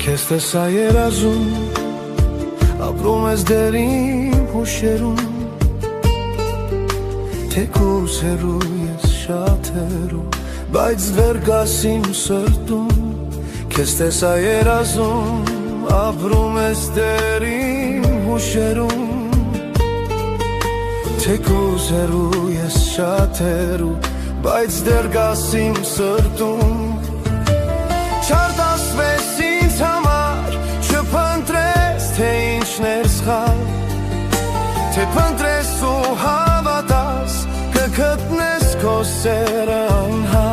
Քեզ տեսա երազում, ապրում ես դեռ իմ հուշերում, թեկուզ հեռու ես շատ հեռու, բայց դեռ կաս իմ սրտում։ Քեզ տեսա երազում, ապրում ես դեռ իմ հուշերում, թեկուզ հեռու ես շատ հեռու, բայց դեռ կաս իմ սրտում։ Չարտասվես ինձ համար, չփնտրես, թե ինչն էր սխալ, թե փնտրես ու հավատաս, կգտնես քո սերը անհայտ։